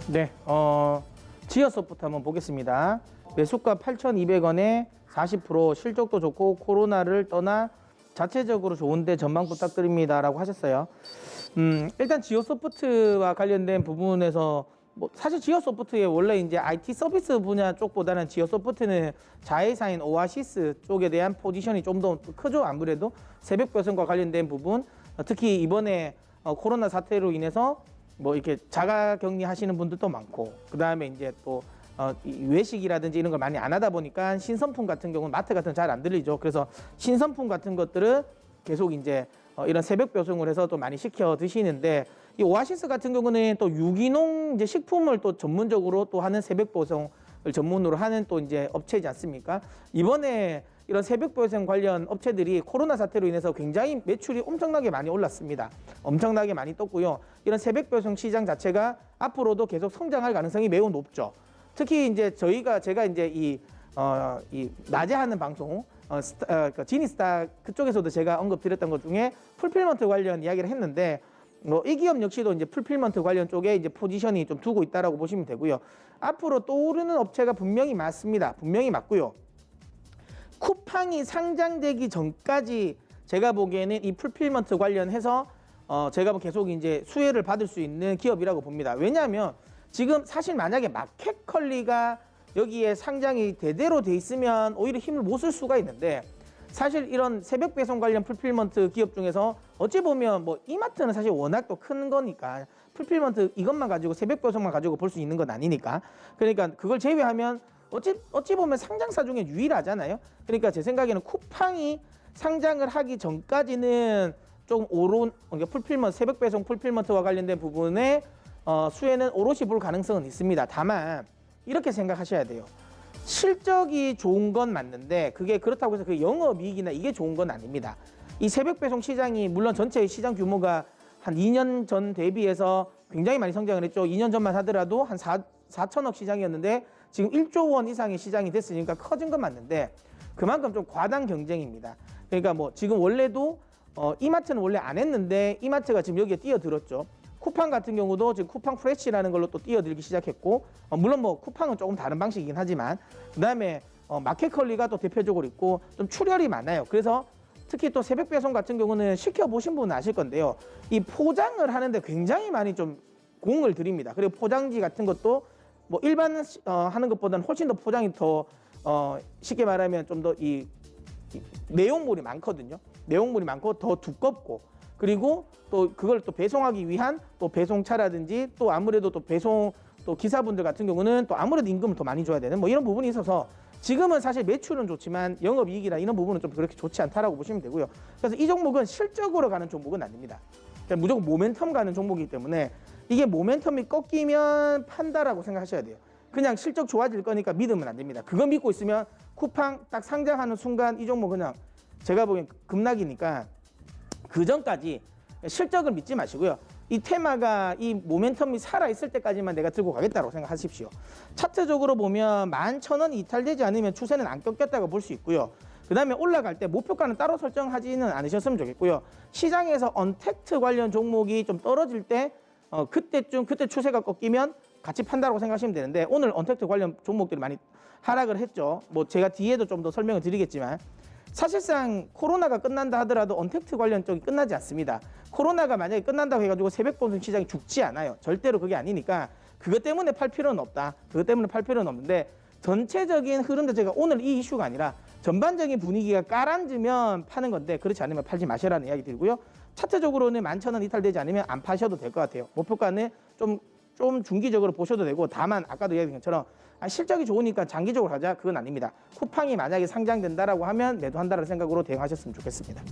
네, 지어소프트 한번 보겠습니다. 매수가 8,200원에 40%, 실적도 좋고 코로나를 떠나 자체적으로 좋은데 전망 부탁드립니다라고 하셨어요. 일단 지오소프트와 관련된 부분에서 사실 지오소프트의 원래 이제 IT 서비스 분야 쪽보다는 지오소프트는 자회사인 오아시스 쪽에 대한 포지션이 좀 더 크죠. 아무래도 새벽 배송과 관련된 부분, 특히 이번에 코로나 사태로 인해서 이렇게 자가 격리하시는 분들도 많고, 그 다음에 이제 또 외식이라든지 이런 걸 많이 안 하다 보니까 신선품 같은 경우는 마트 같은 건 잘 안 들리죠. 그래서 신선품 같은 것들을 계속 이제 이런 새벽 배송을 해서 또 많이 시켜 드시는데, 이 오아시스 같은 경우는 또 유기농 이제 식품을 또 전문적으로 또 하는 새벽 배송을 전문으로 하는 또 이제 업체이지 않습니까? 이번에 이런 새벽 배송 관련 업체들이 코로나 사태로 인해서 굉장히 매출이 엄청나게 많이 올랐습니다. 엄청나게 많이 떴고요. 이런 새벽 배송 시장 자체가 앞으로도 계속 성장할 가능성이 매우 높죠. 특히 이제 제가 이제 이 낮에 하는 방송, 그러니까 지니스타 그쪽에서도 제가 언급드렸던 것 중에 풀필먼트 관련 이야기를 했는데, 이 기업 역시도 이제 풀필먼트 관련 쪽에 이제 포지션이 좀 두고 있다라고 보시면 되고요. 앞으로 떠오르는 업체가 분명히 많습니다. 분명히 맞고요. 쿠팡이 상장되기 전까지 제가 보기에는 이 풀필먼트 관련해서 제가 계속 이제 수혜를 받을 수 있는 기업이라고 봅니다. 왜냐하면 지금 사실 만약에 마켓컬리가 여기에 상장이 대대로 돼 있으면 오히려 힘을 못 쓸 수가 있는데, 사실 이런 새벽 배송 관련 풀필먼트 기업 중에서 어찌 보면 이마트는 사실 워낙 또 큰 거니까 풀필먼트 이것만 가지고 새벽 배송만 가지고 볼 수 있는 건 아니니까, 그러니까 그걸 제외하면 어찌 보면 상장사 중에 유일하잖아요. 그러니까 제 생각에는 쿠팡이 상장을 하기 전까지는 조금 그러니까 풀필먼트, 새벽 배송 풀필먼트와 관련된 부분에 수혜는 오롯이 볼 가능성은 있습니다. 다만 이렇게 생각하셔야 돼요. 실적이 좋은 건 맞는데 그게 그렇다고 해서 그 영업이익이나 이게 좋은 건 아닙니다. 이 새벽 배송 시장이 물론 전체 시장 규모가 한 2년 전 대비해서 굉장히 많이 성장을 했죠. 2년 전만 하더라도 한 4천억 시장이었는데 지금 1조 원 이상의 시장이 됐으니까 커진 건 맞는데, 그만큼 좀 과당 경쟁입니다. 그러니까 지금 원래도 이마트는 원래 안 했는데 이마트가 지금 여기에 뛰어들었죠. 쿠팡 같은 경우도 지금 쿠팡 프레시라는 걸로 또 뛰어들기 시작했고, 물론 쿠팡은 조금 다른 방식이긴 하지만, 그 다음에 마켓컬리가 또 대표적으로 있고 좀 출혈이 많아요. 그래서 특히 또 새벽 배송 같은 경우는 시켜보신 분은 아실 건데요. 이 포장을 하는데 굉장히 많이 좀 공을 들입니다. 그리고 포장지 같은 것도 일반 하는 것보다는 훨씬 더 포장이 더 쉽게 말하면 좀 더 이 내용물이 많거든요. 내용물이 많고 더 두껍고, 그리고 또 그걸 또 배송하기 위한 또 배송차라든지 또 아무래도 또 배송 또 기사분들 같은 경우는 또 아무래도 임금을 더 많이 줘야 되는 이런 부분이 있어서 지금은 사실 매출은 좋지만 영업이익이나 이런 부분은 좀 그렇게 좋지 않다라고 보시면 되고요. 그래서 이 종목은 실적으로 가는 종목은 아닙니다. 그러니까 무조건 모멘텀 가는 종목이기 때문에 이게 모멘텀이 꺾이면 판다라고 생각하셔야 돼요. 그냥 실적 좋아질 거니까 믿으면 안 됩니다. 그거 믿고 있으면 쿠팡 딱 상장하는 순간 이 종목 그냥 제가 보기엔 급락이니까 그 전까지 실적을 믿지 마시고요. 이 테마가 이 모멘텀이 살아있을 때까지만 내가 들고 가겠다고 생각하십시오. 차트적으로 보면 11,000원 이탈되지 않으면 추세는 안 꺾였다고 볼 수 있고요. 그 다음에 올라갈 때 목표가는 따로 설정하지는 않으셨으면 좋겠고요. 시장에서 언택트 관련 종목이 좀 떨어질 때 그때 추세가 꺾이면 같이 판다라고 생각하시면 되는데, 오늘 언택트 관련 종목들이 많이 하락을 했죠. 제가 뒤에도 좀 더 설명을 드리겠지만, 사실상 코로나가 끝난다 하더라도 언택트 관련 쪽이 끝나지 않습니다. 코로나가 만약에 끝난다고 해가지고 새벽 배송 시장이 죽지 않아요. 절대로 그게 아니니까 그것 때문에 팔 필요는 없다. 그것 때문에 팔 필요는 없는데, 전체적인 흐름도 제가 오늘 이 이슈가 아니라 전반적인 분위기가 가라앉으면 파는 건데, 그렇지 않으면 팔지 마시라는 이야기 드리고요. 차트적으로는 11,000원 이탈되지 않으면 안 파셔도 될 것 같아요. 목표가는 좀 중기적으로 보셔도 되고, 다만 아까도 이야기한 것처럼 실적이 좋으니까 장기적으로 가자, 그건 아닙니다. 쿠팡이 만약에 상장된다라고 하면 매도한다는 생각으로 대응하셨으면 좋겠습니다.